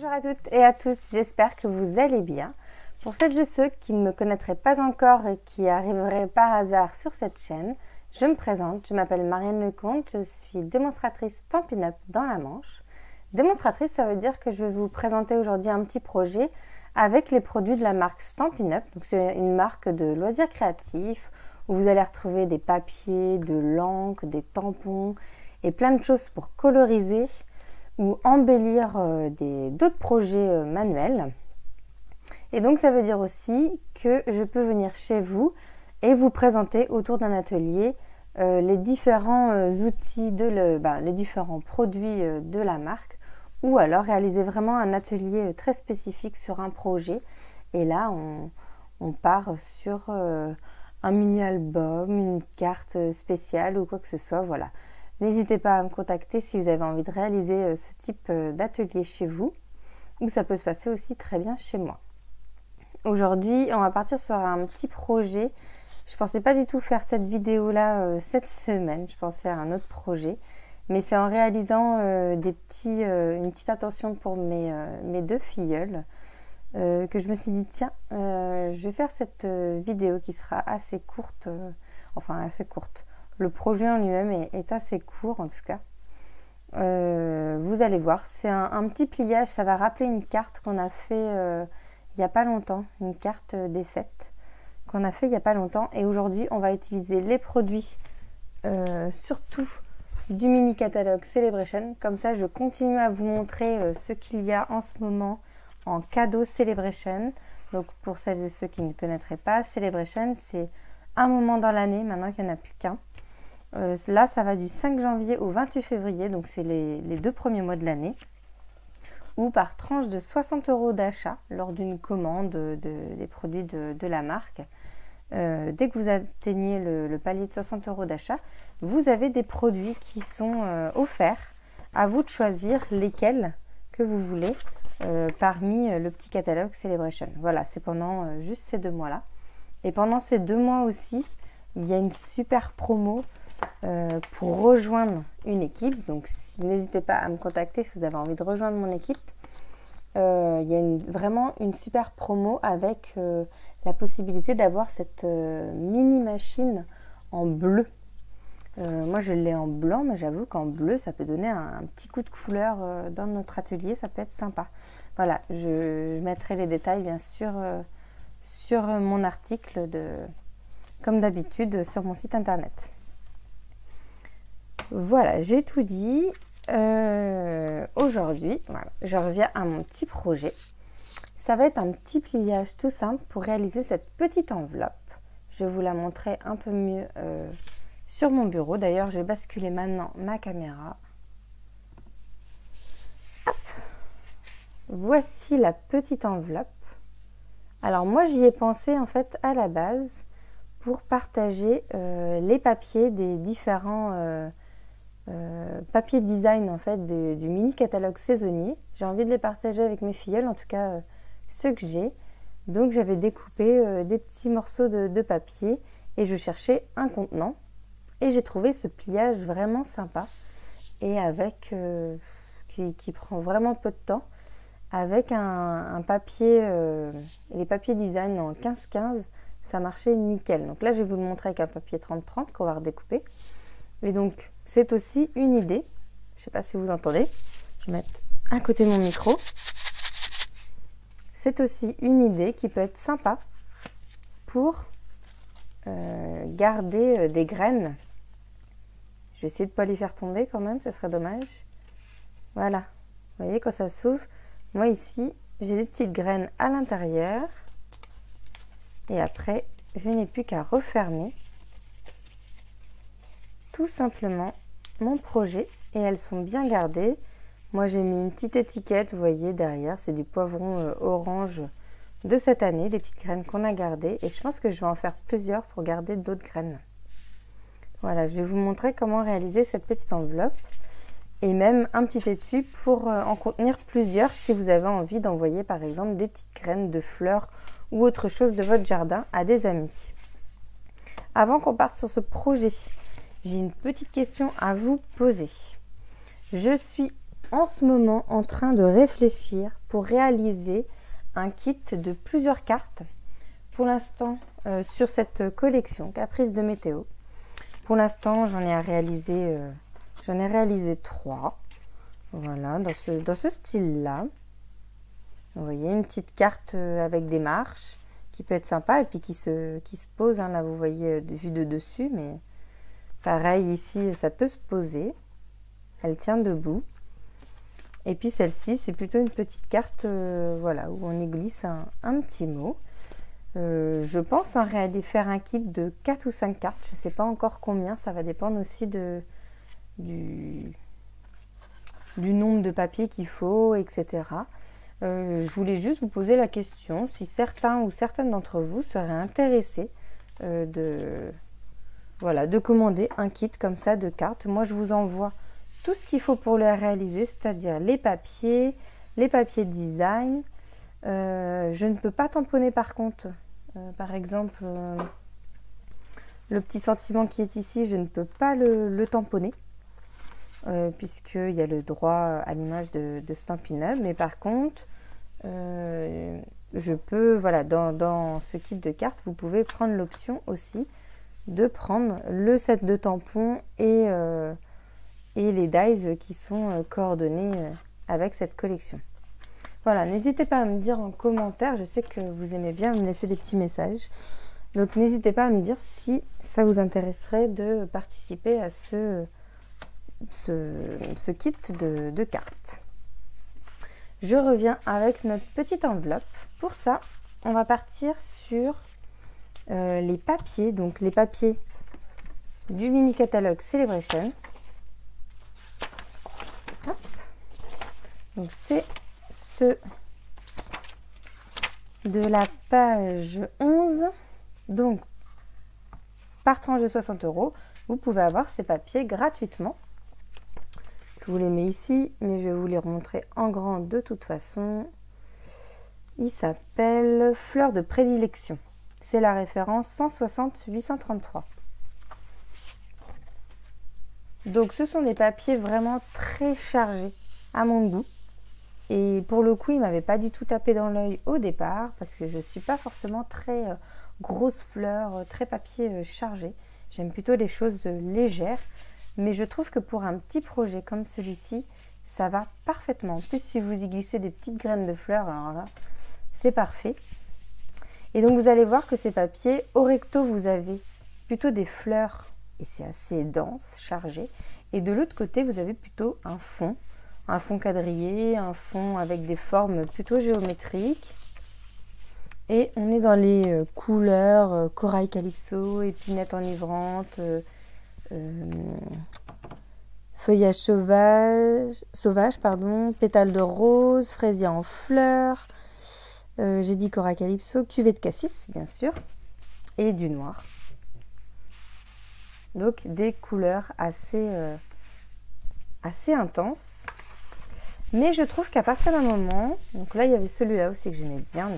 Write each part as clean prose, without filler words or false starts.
Bonjour à toutes et à tous, j'espère que vous allez bien. Pour celles et ceux qui ne me connaîtraient pas encore et qui arriveraient par hasard sur cette chaîne, je me présente, je m'appelle Marianne Lecomte, je suis démonstratrice Stampin' Up dans la Manche. Démonstratrice, ça veut dire que je vais vous présenter aujourd'hui un petit projet avec les produits de la marque Stampin' Up. Donc c'est une marque de loisirs créatifs où vous allez retrouver des papiers, de l'encre, des tampons et plein de choses pour coloriser ou embellir d'autres projets manuels. Et donc ça veut dire aussi que je peux venir chez vous et vous présenter autour d'un atelier les différents outils, les différents produits de la marque, ou alors réaliser vraiment un atelier très spécifique sur un projet. Et là on part sur un mini-album, une carte spéciale ou quoi que ce soit, voilà. N'hésitez pas à me contacter si vous avez envie de réaliser ce type d'atelier chez vous, ou ça peut se passer aussi très bien chez moi. Aujourd'hui, on va partir sur un petit projet. Je ne pensais pas du tout faire cette vidéo-là cette semaine, je pensais à un autre projet. Mais c'est en réalisant une petite attention pour mes deux filleuls que je me suis dit, tiens, je vais faire cette vidéo qui sera assez courte, assez courte. Le projet en lui-même est assez court en tout cas. Vous allez voir, c'est un petit pliage, ça va rappeler une carte qu'on a fait il n'y a pas longtemps, une carte des fêtes qu'on a fait il n'y a pas longtemps. Et aujourd'hui, on va utiliser les produits, surtout du mini catalogue Celebration. Comme ça, je continue à vous montrer ce qu'il y a en ce moment en cadeau Celebration. Donc pour celles et ceux qui ne connaîtraient pas, Celebration, c'est un moment dans l'année, maintenant qu'il n'y en a plus qu'un. Là, ça va du 5 janvier au 28 février, donc c'est les 2 premiers mois de l'année, ou par tranche de 60 € d'achat lors d'une commande des produits de la marque. Dès que vous atteignez le palier de 60 € d'achat, vous avez des produits qui sont offerts. À vous de choisir lesquels que vous voulez parmi le petit catalogue Celebration. Voilà, c'est pendant juste ces 2 mois-là. Et pendant ces 2 mois aussi, il y a une super promo pour rejoindre une équipe. Donc n'hésitez pas à me contacter si vous avez envie de rejoindre mon équipe. Il y a vraiment une super promo avec la possibilité d'avoir cette mini machine en bleu. Moi je l'ai en blanc, mais j'avoue qu'en bleu ça peut donner un petit coup de couleur dans notre atelier, ça peut être sympa. Voilà, je mettrai les détails bien sûr sur mon article comme d'habitude sur mon site internet. Voilà, j'ai tout dit. Aujourd'hui, voilà, je reviens à mon petit projet. Ça va être un petit pliage tout simple pour réaliser cette petite enveloppe. Je vais vous la montrer un peu mieux sur mon bureau. D'ailleurs, je vais basculer maintenant ma caméra. Hop. Voici la petite enveloppe. Alors moi, j'y ai pensé en fait à la base pour partager les papiers des différents papier design en fait du mini catalogue saisonnier. J'ai envie de les partager avec mes filleuls, en tout cas ceux que j'ai. Donc j'avais découpé des petits morceaux de papier et je cherchais un contenant et j'ai trouvé ce pliage vraiment sympa et avec qui prend vraiment peu de temps, avec un papier, les papiers design en 15-15, ça marchait nickel. Donc là je vais vous le montrer avec un papier 30-30 qu'on va redécouper. Et donc, c'est aussi une idée. Je ne sais pas si vous entendez. Je vais mettre à côté de mon micro. C'est aussi une idée qui peut être sympa pour garder des graines. Je vais essayer de ne pas les faire tomber quand même, ça serait dommage. Voilà. Vous voyez, quand ça s'ouvre, moi ici, j'ai des petites graines à l'intérieur. Et après, je n'ai plus qu'à refermer tout simplement mon projet et elles sont bien gardées. Moi j'ai mis une petite étiquette, vous voyez derrière, c'est du poivron orange de cette année, des petites graines qu'on a gardées et je pense que je vais en faire plusieurs pour garder d'autres graines. Voilà, je vais vous montrer comment réaliser cette petite enveloppe et même un petit étui pour en contenir plusieurs si vous avez envie d'envoyer par exemple des petites graines de fleurs ou autre chose de votre jardin à des amis. Avant qu'on parte sur ce projet, j'ai une petite question à vous poser. Je suis en ce moment en train de réfléchir pour réaliser un kit de plusieurs cartes. Pour l'instant, sur cette collection Caprice de Météo. Pour l'instant, j'en ai réalisé 3. Voilà, dans ce style-là. Vous voyez, une petite carte avec des marches qui peut être sympa et puis qui se pose. Hein, là, vous voyez, vue de dessus, mais pareil, ici, ça peut se poser. Elle tient debout. Et puis celle-ci, c'est plutôt une petite carte voilà, où on y glisse un petit mot. Je pense en réalité faire un kit de 4 ou 5 cartes. Je ne sais pas encore combien. Ça va dépendre aussi du nombre de papiers qu'il faut, etc. Je voulais juste vous poser la question si certains ou certaines d'entre vous seraient intéressés de commander un kit comme ça de cartes. Moi, je vous envoie tout ce qu'il faut pour le réaliser, c'est-à-dire les papiers de design. Je ne peux pas tamponner par contre. Par exemple, le petit sentiment qui est ici, je ne peux pas le tamponner. Puisqu'il y a le droit à l'image de Stampin' Up. Mais par contre, je peux, voilà, dans ce kit de cartes, vous pouvez prendre l'option aussi de prendre le set de tampons et les dies qui sont coordonnés avec cette collection. Voilà, n'hésitez pas à me dire en commentaire, je sais que vous aimez bien me laisser des petits messages. Donc n'hésitez pas à me dire si ça vous intéresserait de participer à ce kit de cartes. Je reviens avec notre petite enveloppe. Pour ça, on va partir sur les papiers. Donc les papiers du mini catalogue Celebration. Hop. Donc c'est ceux de la page 11. Donc par tranche de 60 €, vous pouvez avoir ces papiers gratuitement. Je vous les mets ici, mais je vais vous les remontrer en grand de toute façon. Il s'appelle Fleur de prédilection. C'est la référence 160-833. Donc ce sont des papiers vraiment très chargés à mon goût. Et pour le coup, il ne m'avait pas du tout tapé dans l'œil au départ, parce que je ne suis pas forcément très grosse fleur, très papier chargé. J'aime plutôt les choses légères. Mais je trouve que pour un petit projet comme celui-ci, ça va parfaitement. En plus, si vous y glissez des petites graines de fleurs, alors là, c'est parfait. Et donc, vous allez voir que ces papiers, au recto, vous avez plutôt des fleurs, et c'est assez dense, chargé. Et de l'autre côté, vous avez plutôt un fond quadrillé, un fond avec des formes plutôt géométriques. Et on est dans les couleurs corail calypso, épinette enivrante, feuillage sauvage, pétales de rose, fraisier en fleurs, j'ai dit corail calypso, cuvée de cassis bien sûr, et du noir. Donc des couleurs assez intenses. Mais je trouve qu'à partir d'un moment, donc là il y avait celui-là aussi que j'aimais bien, le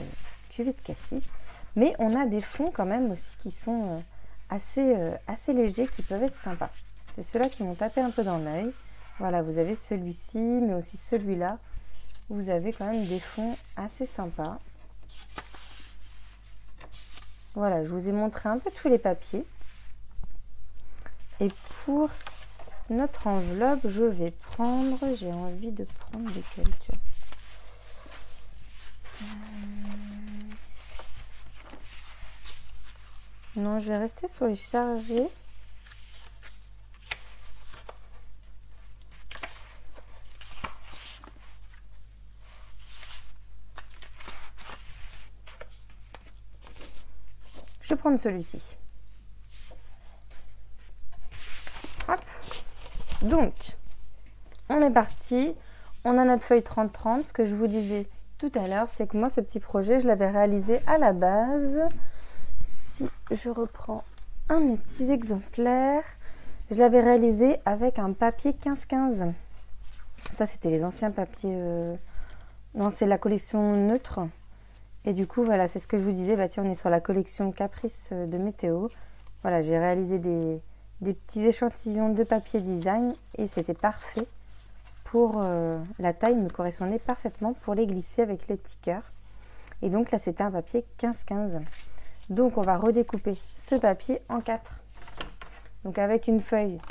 cuvée de cassis, mais on a des fonds quand même aussi qui sont assez légers, qui peuvent être sympas. C'est ceux-là qui m'ont tapé un peu dans l'œil. Voilà, vous avez celui-ci, mais aussi celui-là. Vous avez quand même des fonds assez sympas. Voilà, je vous ai montré un peu tous les papiers. Et pour notre enveloppe, je vais prendre... J'ai envie de prendre lesquels, tu vois. Non, je vais rester sur les chargés. Je vais prendre celui-ci. Hop. Donc, on est parti. On a notre feuille 30-30. Ce que je vous disais tout à l'heure, c'est que moi, ce petit projet, je l'avais réalisé à la base. Si je reprends un de mes petits exemplaires, je l'avais réalisé avec un papier 15-15. Ça, c'était les anciens papiers. Non, c'est la collection neutre. Et du coup, voilà, c'est ce que je vous disais. Bah, tiens, on est sur la collection Caprice de Météo. Voilà, j'ai réalisé des petits échantillons de papier design et c'était parfait pour la taille me correspondait parfaitement pour les glisser avec les petits cœurs. Et donc là, c'était un papier 15-15. Donc on va redécouper ce papier en 4. Donc avec une feuille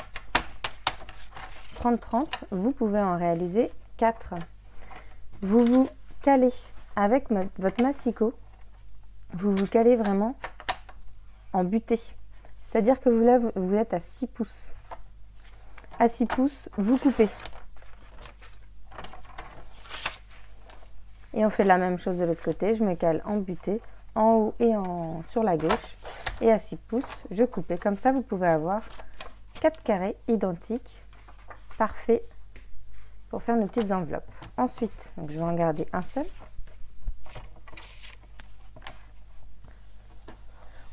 30-30, vous pouvez en réaliser 4. Vous vous calez avec votre massicot, vous vous calez vraiment en butée. C'est-à-dire que là, vous êtes à 6 pouces. À 6 pouces, vous coupez. Et on fait la même chose de l'autre côté. Je me cale en butée, en haut et sur la gauche. Et à 6 pouces, je coupe. Et comme ça, vous pouvez avoir 4 carrés identiques, parfaits, pour faire nos petites enveloppes. Ensuite, donc je vais en garder un seul.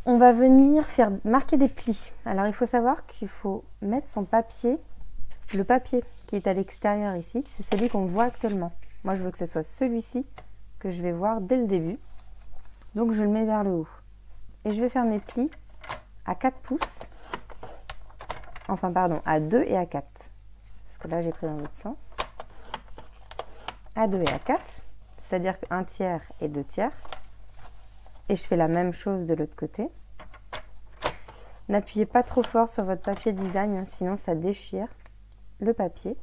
On va venir faire marquer des plis. Alors, il faut savoir qu'il faut mettre son papier, le papier qui est à l'extérieur ici, c'est celui qu'on voit actuellement. Moi, je veux que ce soit celui-ci que je vais voir dès le début. Donc, je le mets vers le haut. Et je vais faire mes plis à 4 pouces. Enfin, pardon, à 2 et à 4. Parce que là, j'ai pris dans l'autre sens. À 2 et à 4. C'est-à-dire qu'un tiers et 2 tiers. Et je fais la même chose de l'autre côté. N'appuyez pas trop fort sur votre papier design, hein, sinon ça déchire le papier.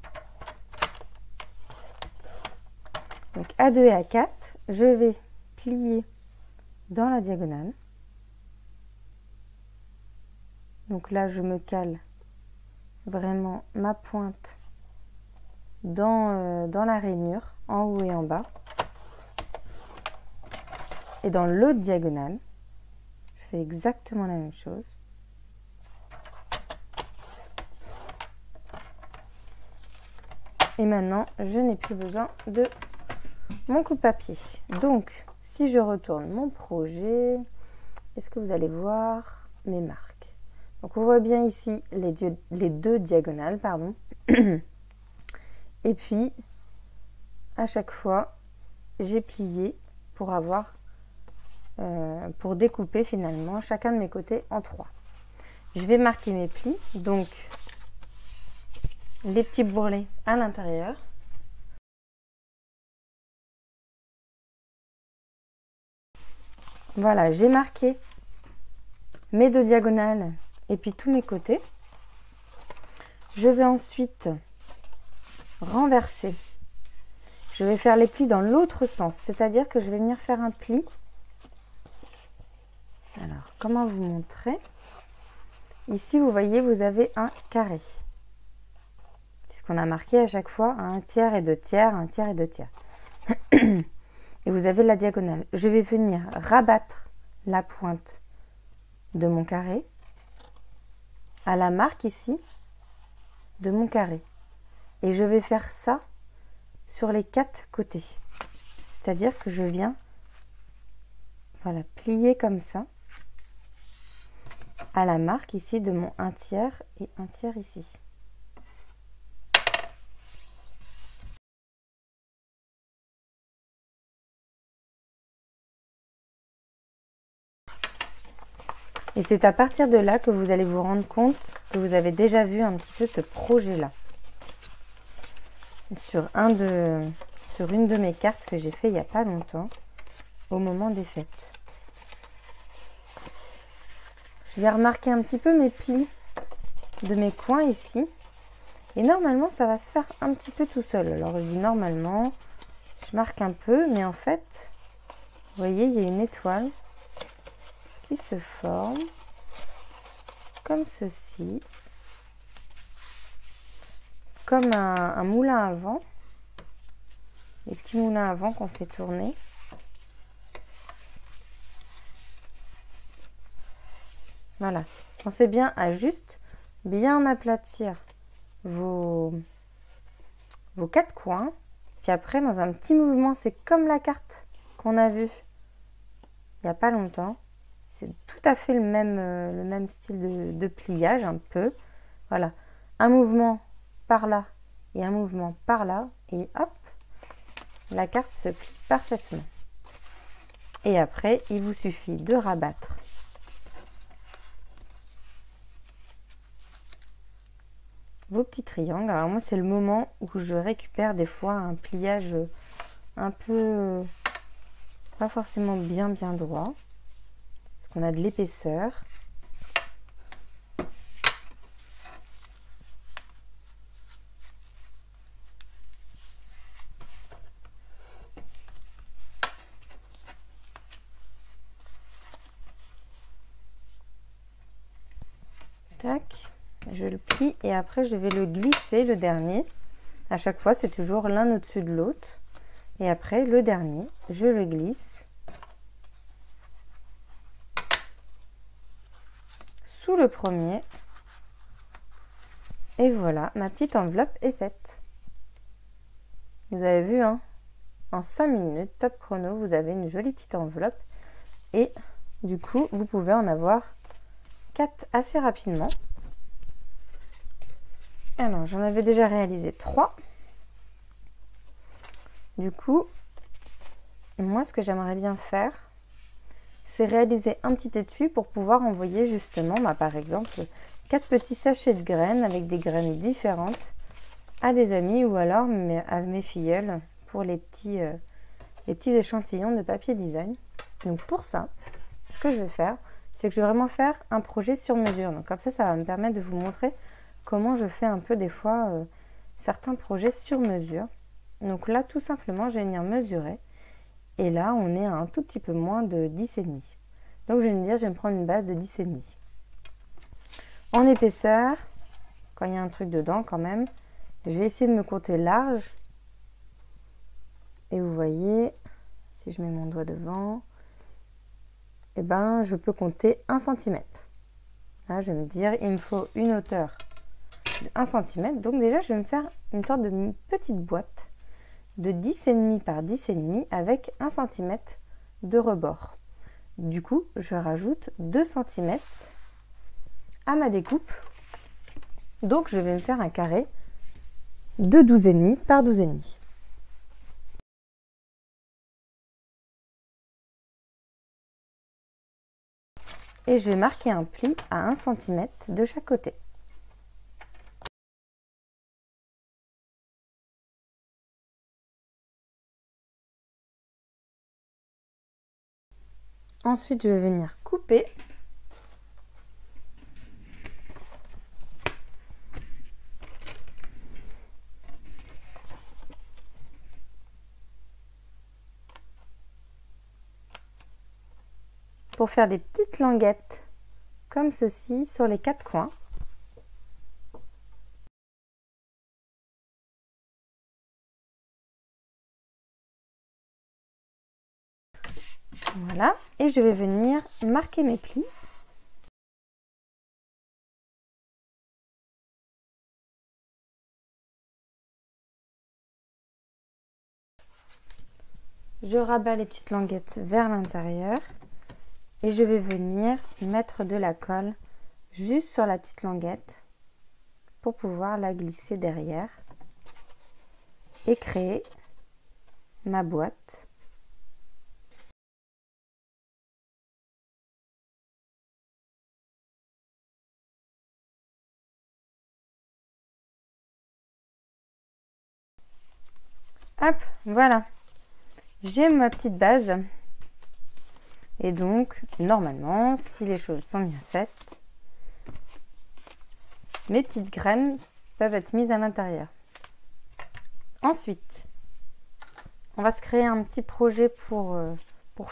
Donc à 2 et à 4, je vais plier dans la diagonale. Donc là, je me cale vraiment ma pointe dans la rainure, en haut et en bas. Et dans l'autre diagonale, je fais exactement la même chose. Et maintenant, je n'ai plus besoin de mon coupe-papier. Donc, si je retourne mon projet, est-ce que vous allez voir mes marques? Donc, on voit bien ici les deux diagonales, pardon. Et puis, à chaque fois, j'ai plié pour pour découper finalement chacun de mes côtés en 3. Je vais marquer mes plis, donc les petits bourrelets à l'intérieur. Voilà, j'ai marqué mes deux diagonales et puis tous mes côtés. Je vais ensuite renverser. Je vais faire les plis dans l'autre sens, c'est-à-dire que je vais venir faire un pli. Alors, comment vous montrer? Ici, vous voyez, vous avez un carré. Puisqu'on a marqué à chaque fois un tiers et 2 tiers, un tiers et 2 tiers. Et vous avez la diagonale. Je vais venir rabattre la pointe de mon carré à la marque ici de mon carré. Et je vais faire ça sur les 4 côtés. C'est-à-dire que je viens voilà, plier comme ça à la marque ici de mon 1 tiers et 1 tiers ici. Et c'est à partir de là que vous allez vous rendre compte que vous avez déjà vu un petit peu ce projet-là. Sur une de mes cartes que j'ai fait il n'y a pas longtemps, au moment des fêtes. Je vais remarquer un petit peu mes plis de mes coins ici. Et normalement, ça va se faire un petit peu tout seul. Alors, je dis normalement, je marque un peu, mais en fait, vous voyez, il y a une étoile qui se forme comme ceci, comme un moulin à vent, les petits moulins à vent qu'on fait tourner. Voilà, pensez bien à juste bien aplatir vos 4 coins, puis après dans un petit mouvement, c'est comme la carte qu'on a vue il n'y a pas longtemps. C'est tout à fait le même style de pliage, un peu. Voilà, un mouvement par là et un mouvement par là. Et hop, la carte se plie parfaitement. Et après, il vous suffit de rabattre vos petits triangles. Alors moi, c'est le moment où je récupère des fois un pliage un peu pas forcément bien droit, parce qu'on a de l'épaisseur. Tac, je le plie et après je vais le glisser, le dernier. À chaque fois, c'est toujours l'un au-dessus de l'autre. Et après, le dernier, je le glisse sous le premier. Et voilà, ma petite enveloppe est faite. Vous avez vu, hein, en 5 minutes, top chrono, vous avez une jolie petite enveloppe. Et du coup, vous pouvez en avoir 4 assez rapidement. Alors, j'en avais déjà réalisé 3. Du coup, moi, ce que j'aimerais bien faire, c'est réaliser un petit étui pour pouvoir envoyer justement, par exemple, 4 petits sachets de graines avec des graines différentes à des amis ou alors à mes filleuls pour les petits échantillons de papier design. Donc pour ça, ce que je vais faire, c'est que je vais vraiment faire un projet sur mesure. Donc comme ça va me permettre de vous montrer comment je fais un peu des fois certains projets sur mesure. Donc là, tout simplement, je vais venir mesurer. Et là, on est à un tout petit peu moins de 10,5. Donc je vais me dire, je vais me prendre une base de 10,5. En épaisseur, quand il y a un truc dedans quand même, je vais essayer de me compter large. Et vous voyez, si je mets mon doigt devant, eh ben, je peux compter 1 cm. Là, je vais me dire, il me faut une hauteur de 1 cm. Donc déjà, je vais me faire une sorte de petite boîte de 10,5 par 10,5 avec 1 cm de rebord. Du coup, je rajoute 2 cm à ma découpe. Donc, je vais me faire un carré de 12,5 par 12,5. Et je vais marquer un pli à 1 cm de chaque côté. Ensuite, je vais venir couper. Pour faire des petites languettes comme ceci sur les 4 coins. Voilà, et je vais venir marquer mes plis. Je rabats les petites languettes vers l'intérieur et je vais venir mettre de la colle juste sur la petite languette pour pouvoir la glisser derrière et créer ma boîte. Hop, voilà. J'ai ma petite base. Et donc, normalement, si les choses sont bien faites, mes petites graines peuvent être mises à l'intérieur. Ensuite, on va se créer un petit projet pour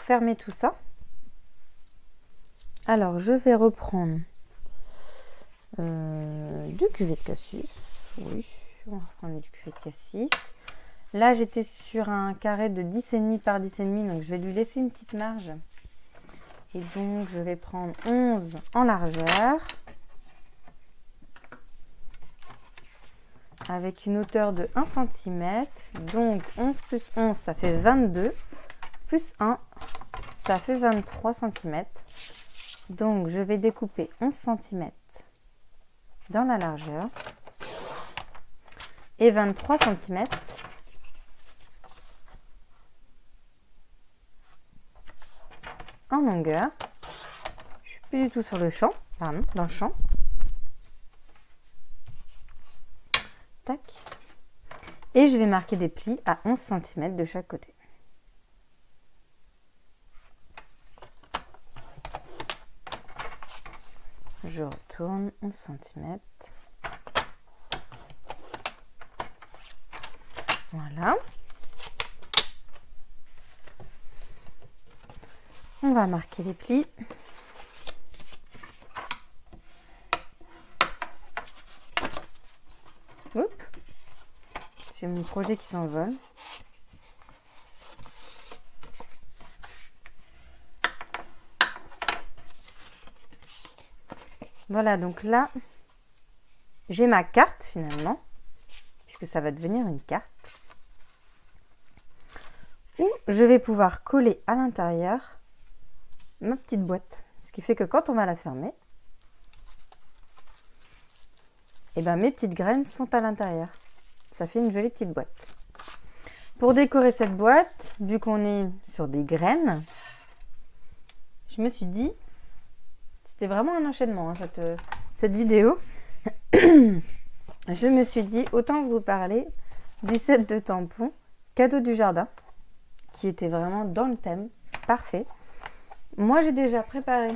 fermer tout ça. Alors, je vais reprendre du cuvée de cassis. Oui, on va reprendre du cuvée de cassis. Là, j'étais sur un carré de 10,5 par 10,5, donc je vais lui laisser une petite marge. Et donc, je vais prendre 11 en largeur. Avec une hauteur de 1 cm. Donc, 11 plus 11, ça fait 22. Plus 1, ça fait 23 cm. Donc, je vais découper 11 cm dans la largeur. Et 23 cm en longueur. Je suis plus du tout sur le champ, pardon, dans le champ. Tac. Et je vais marquer des plis à 11 cm de chaque côté. Je retourne 11 cm. Voilà. On va marquer les plis. Oups. J'ai mon projet qui s'envole. Voilà, donc là, j'ai ma carte finalement, puisque ça va devenir une carte, où je vais pouvoir coller à l'intérieur ma petite boîte. Ce qui fait que quand on va la fermer, et ben mes petites graines sont à l'intérieur. Ça fait une jolie petite boîte. Pour décorer cette boîte, vu qu'on est sur des graines, je me suis dit, c'était vraiment un enchaînement, hein, cette vidéo. Je me suis dit, autant vous parler du set de tampons cadeau du jardin, qui était vraiment dans le thème, parfait. Moi, j'ai déjà préparé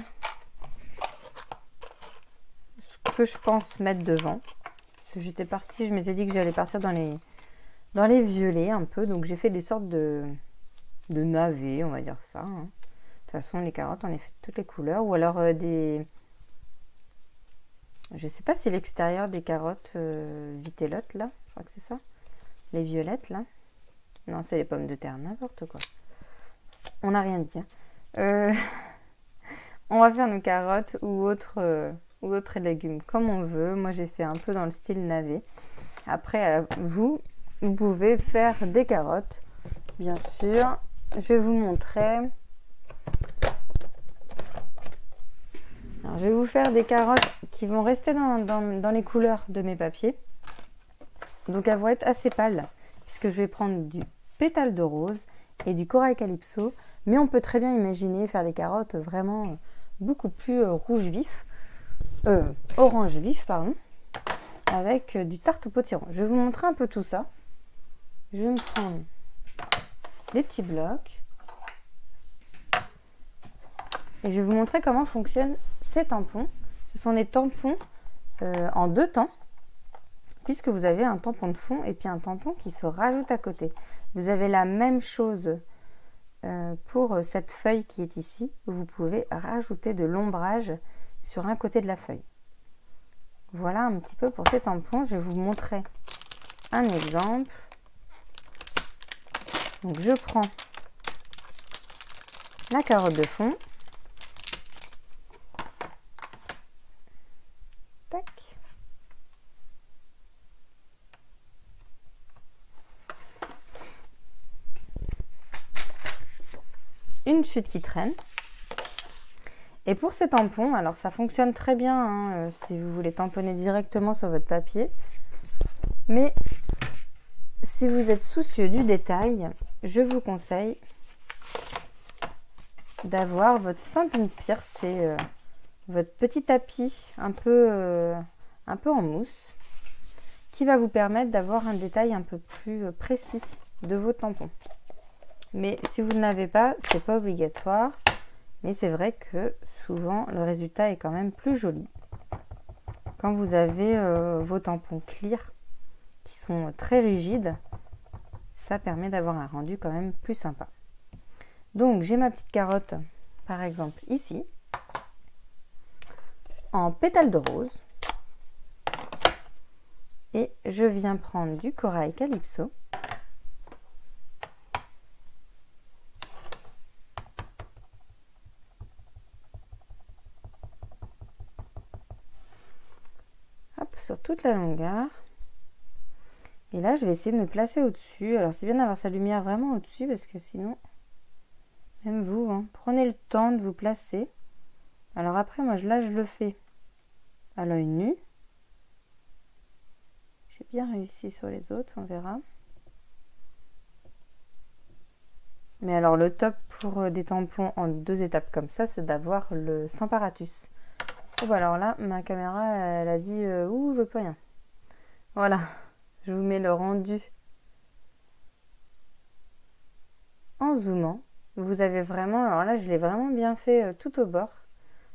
ce que je pense mettre devant. Parce que j'étais partie, je m'étais dit que j'allais partir dans les violets un peu, donc j'ai fait des sortes de navets, on va dire ça. Hein. De toute façon, les carottes, on les fait de toutes les couleurs. Ou alors des... Je ne sais pas si l'extérieur des carottes vitellottes, là. Je crois que c'est ça. Les violettes, là. Non, c'est les pommes de terre, n'importe quoi. On n'a rien dit. Hein. On va faire nos carottes ou autres légumes, comme on veut. Moi, j'ai fait un peu dans le style navet. Après, vous pouvez faire des carottes, bien sûr. Je vais vous montrer... Alors, je vais vous faire des carottes qui vont rester dans les couleurs de mes papiers. Donc elles vont être assez pâles, puisque je vais prendre du pétale de rose et du corail calypso. Mais on peut très bien imaginer faire des carottes vraiment beaucoup plus rouge vif, orange vif, pardon, avec du tarte au potiron. Je vais vous montrer un peu tout ça. Je vais me prendre des petits blocs. Et je vais vous montrer comment fonctionnent ces tampons. Ce sont des tampons en deux temps, puisque vous avez un tampon de fond et puis un tampon qui se rajoute à côté. Vous avez la même chose pour cette feuille qui est ici, où vous pouvez rajouter de l'ombrage sur un côté de la feuille. Voilà un petit peu pour ces tampons. Je vais vous montrer un exemple. Donc je prends la carotte de fond. Tac. Une chute qui traîne. Et pour ces tampons, alors ça fonctionne très bien hein, si vous voulez tamponner directement sur votre papier. Mais si vous êtes soucieux du détail, je vous conseille d'avoir votre Stampin' Pierce, c'est votre petit tapis un peu en mousse qui va vous permettre d'avoir un détail un peu plus précis de vos tampons. Mais si vous ne l'avez pas, c'est pas obligatoire. Mais c'est vrai que souvent le résultat est quand même plus joli quand vous avez vos tampons clear qui sont très rigides. Ça permet d'avoir un rendu quand même plus sympa. Donc j'ai ma petite carotte par exemple ici en pétales de rose et je viens prendre du corail calypso. Hop, sur toute la longueur. Et là, je vais essayer de me placer au-dessus. Alors, c'est bien d'avoir sa lumière vraiment au-dessus parce que sinon, même vous, hein, prenez le temps de vous placer. Alors après, moi, là, je le fais à l'œil nu. J'ai bien réussi sur les autres, on verra. Mais alors, le top pour des tampons en 2 étapes comme ça, c'est d'avoir le Stamparatus. Oh, bah alors là, ma caméra, elle a dit ouh, je peux rien. Voilà. Je vous mets le rendu en zoomant. Vous avez vraiment, alors là je l'ai vraiment bien fait tout au bord.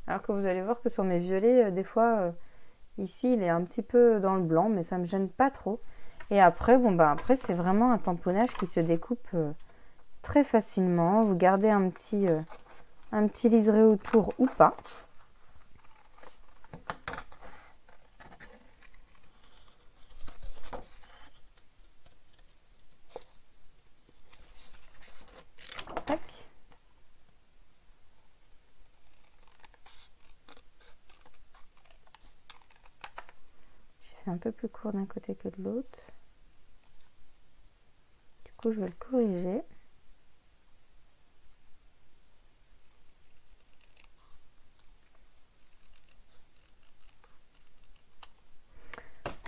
Alors que vous allez voir que sur mes violets, des fois, ici il est un petit peu dans le blanc, mais ça me gêne pas trop. Et après, bon bah après c'est vraiment un tamponnage qui se découpe très facilement. Vous gardez un petit liseré autour ou pas. Tac. J'ai fait un peu plus court d'un côté que de l'autre. Du coup, je vais le corriger.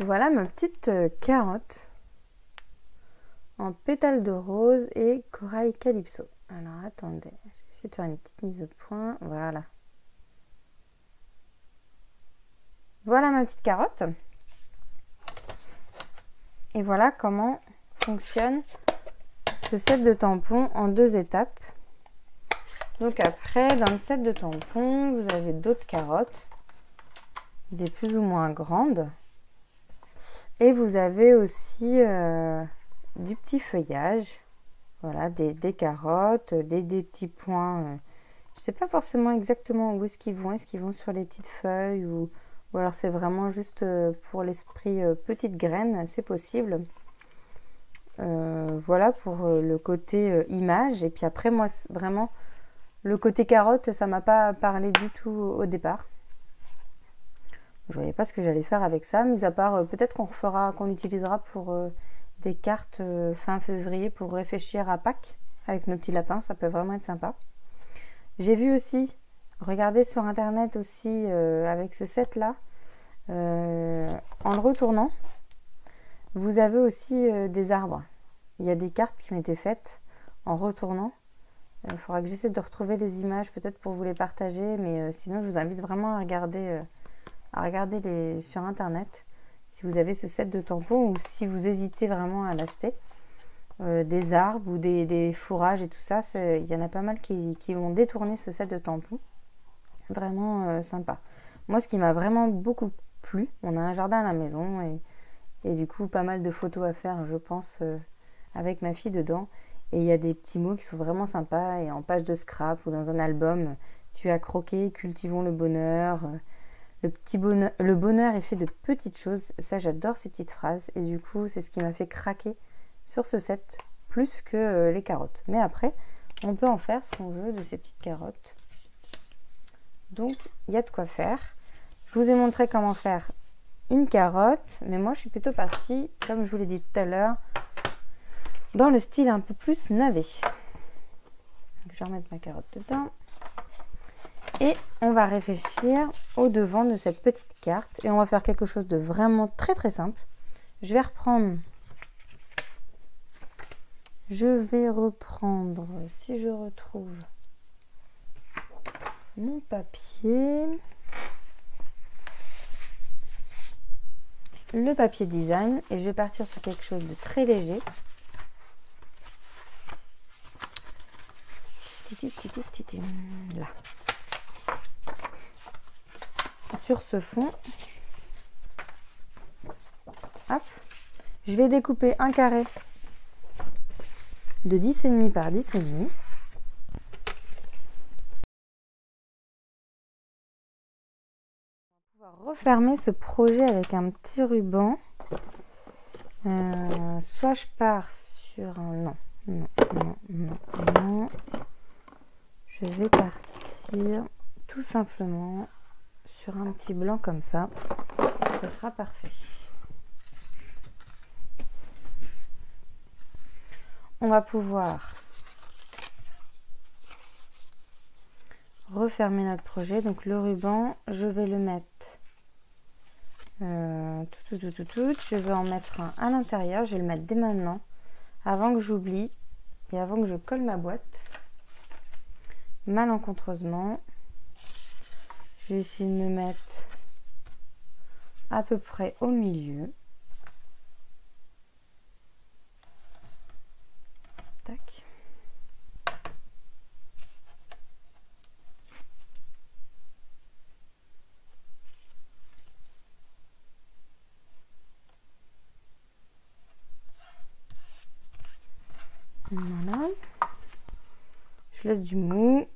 Voilà ma petite carotte en pétales de rose et corail calypso. Alors attendez, je vais essayer de faire une petite mise au point. Voilà. Voilà ma petite carotte. Et voilà comment fonctionne ce set de tampons en 2 étapes. Donc après, dans le set de tampons, vous avez d'autres carottes, des plus ou moins grandes. Et vous avez aussi du petit feuillage, voilà, des carottes, des petits points. Je ne sais pas forcément exactement où est-ce qu'ils vont. Est-ce qu'ils vont sur les petites feuilles ou alors c'est vraiment juste pour l'esprit petite graine, c'est possible. Voilà pour le côté image. Et puis après, moi, vraiment, le côté carotte, ça m'a pas parlé du tout au départ. Je voyais pas ce que j'allais faire avec ça, mis à part peut-être qu'on utilisera pour des cartes fin février pour réfléchir à Pâques avec nos petits lapins, ça peut vraiment être sympa. J'ai vu aussi, regardez sur internet aussi avec ce set là, en le retournant, vous avez aussi des arbres. Il y a des cartes qui ont été faites en retournant. Il faudra que j'essaie de retrouver les images peut-être pour vous les partager, mais sinon je vous invite vraiment à regarder sur internet si vous avez ce set de tampons ou si vous hésitez vraiment à l'acheter. Des arbres ou des fourrages et tout ça, il y en a pas mal qui ont détourné ce set de tampons. Vraiment sympa. Moi, ce qui m'a vraiment beaucoup plu, on a un jardin à la maison et du coup pas mal de photos à faire, je pense, avec ma fille dedans. Et il y a des petits mots qui sont vraiment sympas. Et en page de scrap ou dans un album, tu as croqué, cultivons le bonheur. Le bonheur est fait de petites choses. Ça, j'adore ces petites phrases. Et du coup, c'est ce qui m'a fait craquer sur ce set, plus que les carottes. Mais après, on peut en faire ce qu'on veut de ces petites carottes. Donc, il y a de quoi faire. Je vous ai montré comment faire une carotte. Mais moi, je suis plutôt partie, comme je vous l'ai dit tout à l'heure, dans le style un peu plus navet. Je vais remettre ma carotte dedans. Et on va réfléchir au devant de cette petite carte. Et on va faire quelque chose de vraiment très très simple. Je vais reprendre, si je retrouve mon papier. Le papier design. Et je vais partir sur quelque chose de très léger. Là. Sur ce fond, hop, je vais découper un carré de 10,5 par 10,5. On va pouvoir refermer ce projet avec un petit ruban. Soit je pars sur un... Non. Je vais partir tout simplement sur un petit blanc comme ça. Ça sera parfait. On va pouvoir refermer notre projet. Donc le ruban, je vais le mettre je vais en mettre un à l'intérieur. Je vais le mettre dès maintenant, avant que j'oublie et avant que je colle ma boîte. Malencontreusement, je vais essayer de me mettre à peu près au milieu. Voilà. Je laisse du mou.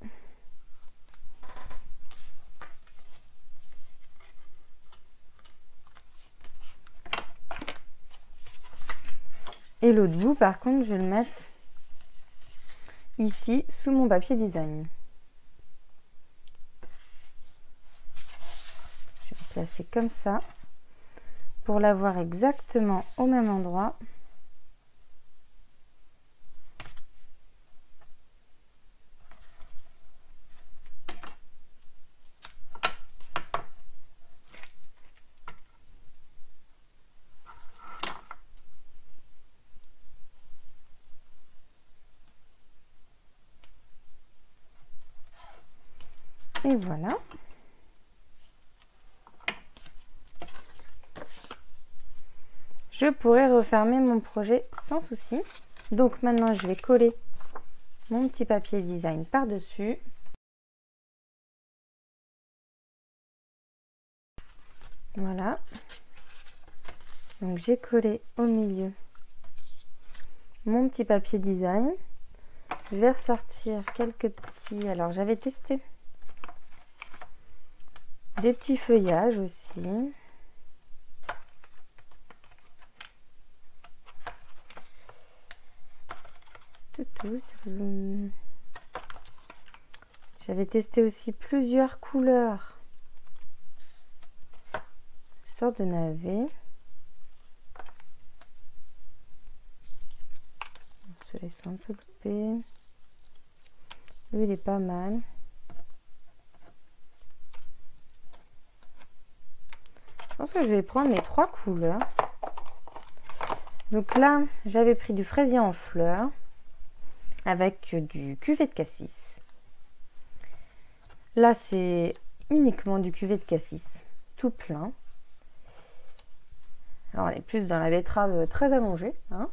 Et l'autre bout, par contre, je vais le mettre ici, sous mon papier design. Je vais le placer comme ça, pour l'avoir exactement au même endroit. Et voilà. Je pourrais refermer mon projet sans souci. Donc maintenant, je vais coller mon petit papier design par-dessus. Voilà. Donc j'ai collé au milieu mon petit papier design. Je vais ressortir quelques petits... Alors j'avais testé des petits feuillages aussi. J'avais testé aussi plusieurs couleurs. Une sorte de navet. Ceux-là sont un peu coupés. Lui, il est pas mal. Je pense que je vais prendre mes 3 couleurs. Donc là, j'avais pris du fraisier en fleurs avec du cuvée de cassis. Là, c'est uniquement du cuvée de cassis, tout plein. Alors, on est plus dans la betterave très allongée, hein.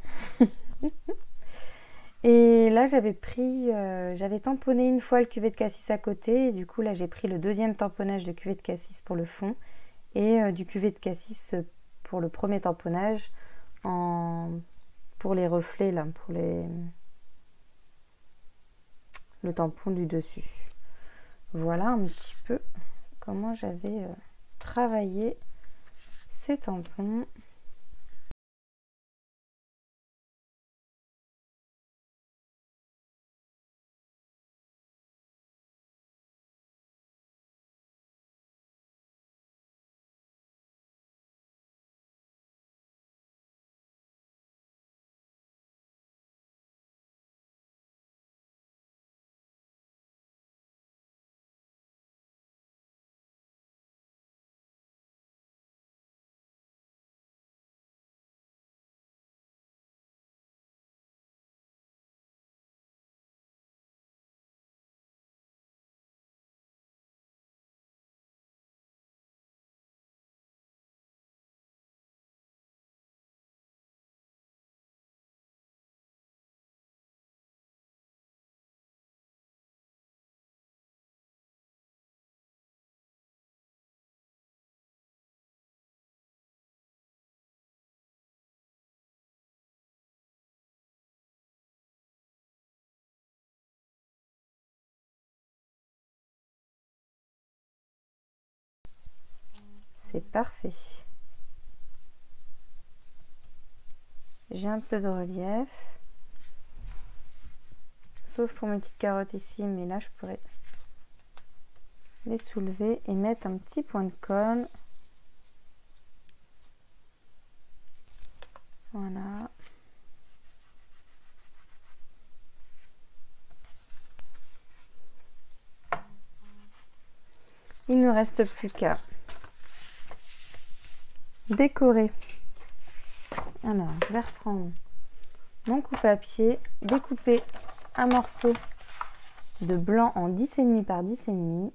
Et là, j'avais tamponné une fois le cuvée de cassis à côté. Et du coup, là, j'ai pris le deuxième tamponnage de cuvée de cassis pour le fond et du cuvée de cassis pour le premier tamponnage pour les reflets, là, pour le tampon du dessus. Voilà un petit peu comment j'avais travaillé ces tampons. C'est parfait. J'ai un peu de relief. Sauf pour mes petites carottes ici, mais là je pourrais les soulever et mettre un petit point de colle. Voilà. Il ne reste plus qu'à décorer. Alors, je vais reprendre mon coupe-papier, découper un morceau de blanc en 10,5 par 10,5.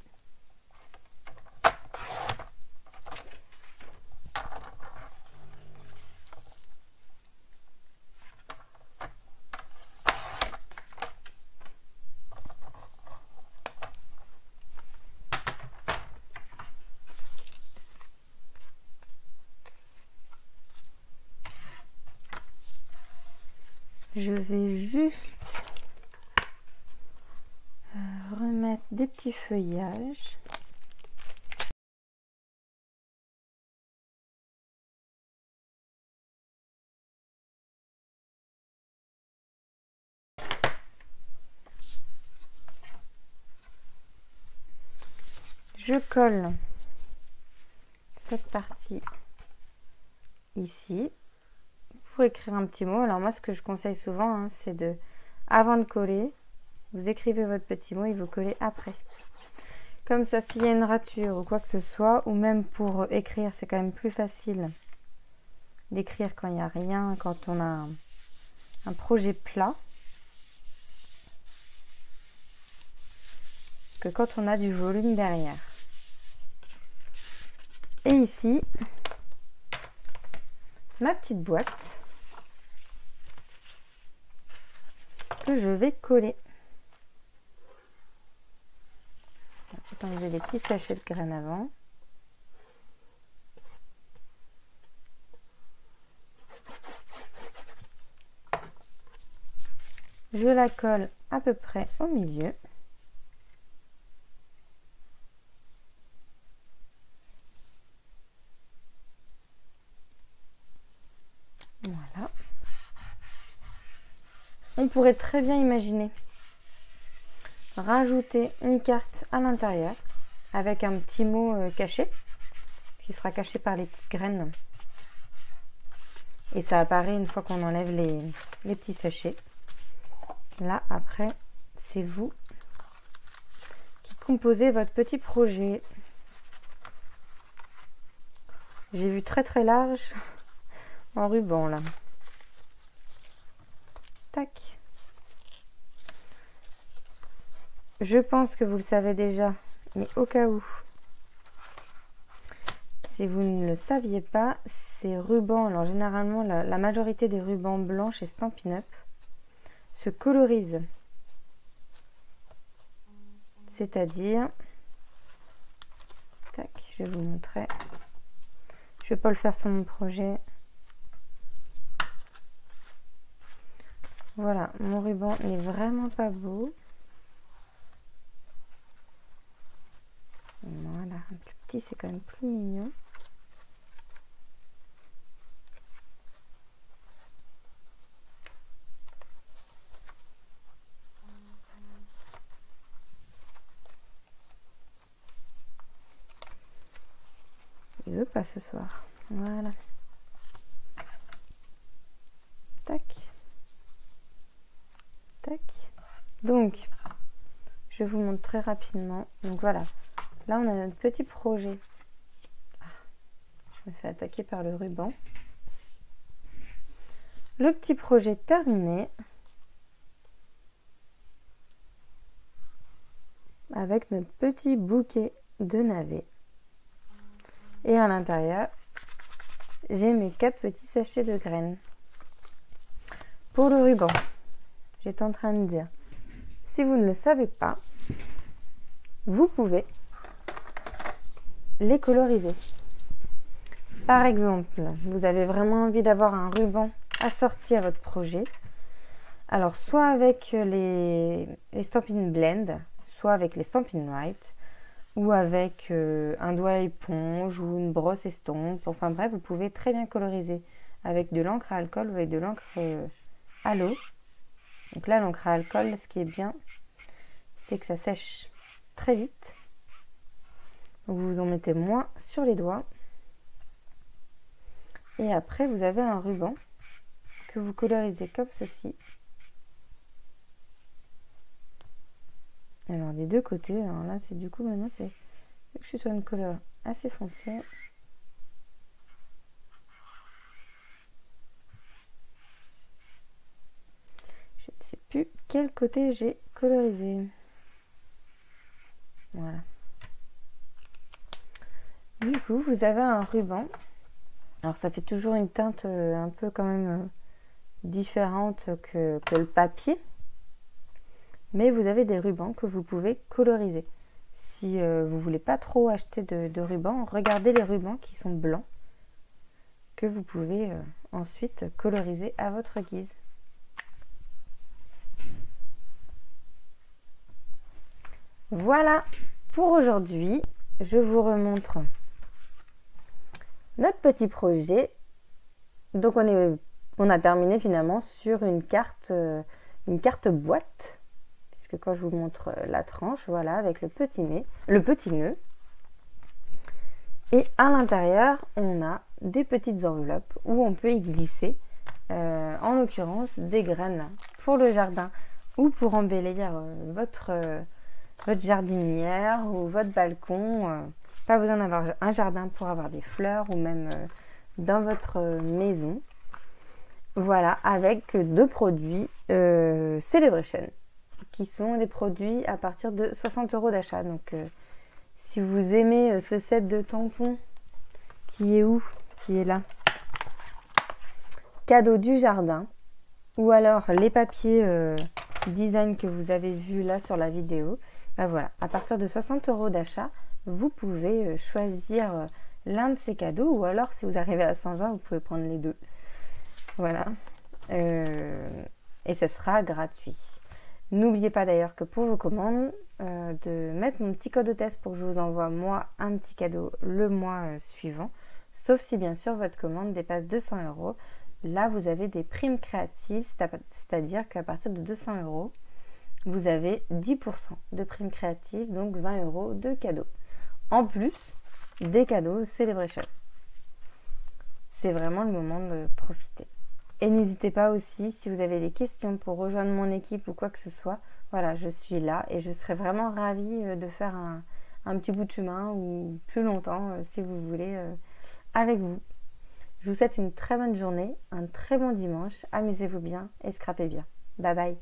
je vais juste remettre des petits feuillages. Je colle cette partie ici pour écrire un petit mot. Alors moi, ce que je conseille souvent, hein, c'est de, avant de coller, vous écrivez votre petit mot et vous collez après. Comme ça, s'il y a une rature ou quoi que ce soit, ou même pour écrire, c'est quand même plus facile d'écrire quand il n'y a rien, quand on a un projet plat, que quand on a du volume derrière. Et ici, ma petite boîte que je vais coller. Je vais enlever les petits sachets de graines avant. Je la colle à peu près au milieu. Voilà. On pourrait très bien imaginer rajouter une carte à l'intérieur avec un petit mot caché qui sera caché par les petites graines. Et ça apparaît une fois qu'on enlève les petits sachets. Là, après, c'est vous qui composez votre petit projet. J'ai vu très très large en ruban là. Tac. Je pense que vous le savez déjà, mais au cas où, si vous ne le saviez pas, ces rubans, alors généralement la majorité des rubans blancs chez Stampin' Up se colorisent. C'est-à-dire, tac, je vais vous montrer. Je ne vais pas le faire sur mon projet. Voilà, mon ruban n'est vraiment pas beau. Voilà, un plus petit, c'est quand même plus mignon. Il veut pas ce soir. Voilà. Tac. Tac. Donc, je vous montre très rapidement. Donc voilà. Là, on a notre petit projet. Je me fais attaquer par le ruban. Le petit projet terminé. Avec notre petit bouquet de navets. Et à l'intérieur, j'ai mes 4 petits sachets de graines. Pour le ruban, j'étais en train de dire, si vous ne le savez pas, vous pouvez les coloriser. Par exemple, vous avez vraiment envie d'avoir un ruban assorti à votre projet. Alors, soit avec les Stampin' Blend, soit avec les Stampin' Write, ou avec un doigt éponge ou une brosse estompe. Enfin bref, vous pouvez très bien coloriser avec de l'encre à alcool ou avec de l'encre à l'eau. Donc là, l'encre à alcool, ce qui est bien, c'est que ça sèche très vite. Donc vous en mettez moins sur les doigts. Et après, vous avez un ruban que vous colorisez comme ceci. Alors des deux côtés, alors là c'est du coup maintenant c'est que je suis sur une couleur assez foncée. Je ne sais plus quel côté j'ai colorisé. Voilà. Du coup vous avez un ruban. Alors ça fait toujours une teinte un peu quand même différente que le papier. Mais vous avez des rubans que vous pouvez coloriser. Si vous ne voulez pas trop acheter de rubans, regardez les rubans qui sont blancs que vous pouvez ensuite coloriser à votre guise. Voilà pour aujourd'hui. Je vous remontre notre petit projet. Donc on a terminé finalement sur une carte boîte. Puisque quand je vous montre la tranche, voilà, avec le petit nœud. Et à l'intérieur, on a des petites enveloppes où on peut y glisser, en l'occurrence, des graines pour le jardin ou pour embellir votre jardinière ou votre balcon. Pas besoin d'avoir un jardin pour avoir des fleurs ou même dans votre maison. Voilà, avec deux produits Celebration qui sont des produits à partir de 60 € d'achat. Donc, si vous aimez ce set de tampons, qui est où? Qui est là. Cadeau du jardin. Ou alors les papiers design que vous avez vus là sur la vidéo. Ben voilà, à partir de 60 € d'achat, vous pouvez choisir l'un de ces cadeaux. Ou alors, si vous arrivez à 120, vous pouvez prendre les deux. Voilà. Et ce sera gratuit. N'oubliez pas d'ailleurs que pour vos commandes, de mettre mon petit code de test pour que je vous envoie moi un petit cadeau le mois suivant. Sauf si bien sûr votre commande dépasse 200 €. Là, vous avez des primes créatives, c'est-à-dire qu'à partir de 200 €, vous avez 10% de primes créatives, donc 20 € de cadeaux. En plus des cadeaux Celebration. C'est vraiment le moment de profiter. Et n'hésitez pas aussi, si vous avez des questions pour rejoindre mon équipe ou quoi que ce soit, voilà, je suis là et je serai vraiment ravie de faire un petit bout de chemin ou plus longtemps, si vous voulez, avec vous. Je vous souhaite une très bonne journée, un très bon dimanche, amusez-vous bien et scrapez bien. Bye bye.